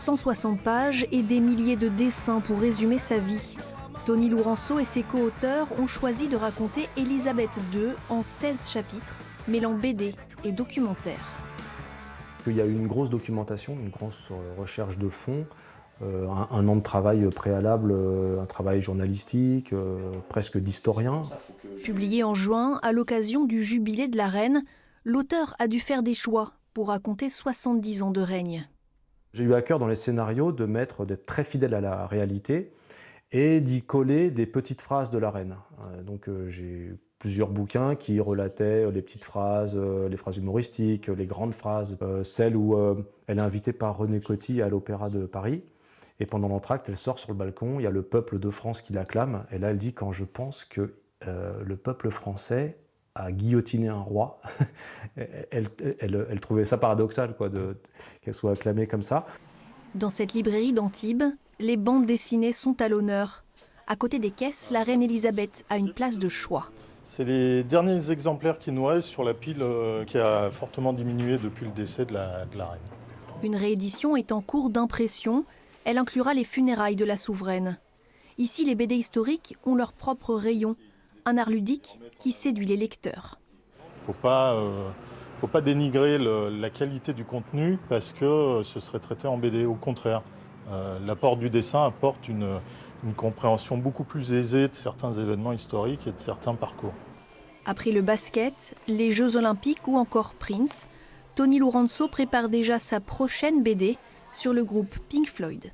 160 pages et des milliers de dessins pour résumer sa vie. Tony Lourenço et ses co-auteurs ont choisi de raconter Élisabeth II en 16 chapitres, mêlant BD et documentaire. Il y a eu une grosse documentation, une grosse recherche de fond, un an de travail préalable, un travail journalistique, presque d'historien. Publié en juin, à l'occasion du jubilé de la reine, l'auteur a dû faire des choix pour raconter 70 ans de règne. J'ai eu à cœur dans les scénarios d'être très fidèle à la réalité et d'y coller des petites phrases de la reine. Donc j'ai plusieurs bouquins qui relataient les petites phrases, les phrases humoristiques, les grandes phrases, celle où elle est invitée par René Coty à l'Opéra de Paris. Et pendant l'entracte, elle sort sur le balcon, il y a le peuple de France qui l'acclame. Et là, elle dit « Quand je pense que le peuple français a guillotiné un roi », elle trouvait ça paradoxal qu'elle soit acclamée comme ça. Dans cette librairie d'Antibes, les bandes dessinées sont à l'honneur. À côté des caisses, la reine Élisabeth a une place de choix. C'est les derniers exemplaires qui nous restent sur la pile qui a fortement diminué depuis le décès de la reine. Une réédition est en cours d'impression. Elle inclura les funérailles de la souveraine. Ici, les BD historiques ont leur propre rayon, un art ludique qui séduit les lecteurs. Il ne faut pas dénigrer la qualité du contenu parce que ce serait traité en BD. Au contraire, l'apport du dessin apporte une compréhension beaucoup plus aisée de certains événements historiques et de certains parcours. Après le basket, les Jeux Olympiques ou encore Prince, Tony Lourenço prépare déjà sa prochaine BD sur le groupe Pink Floyd.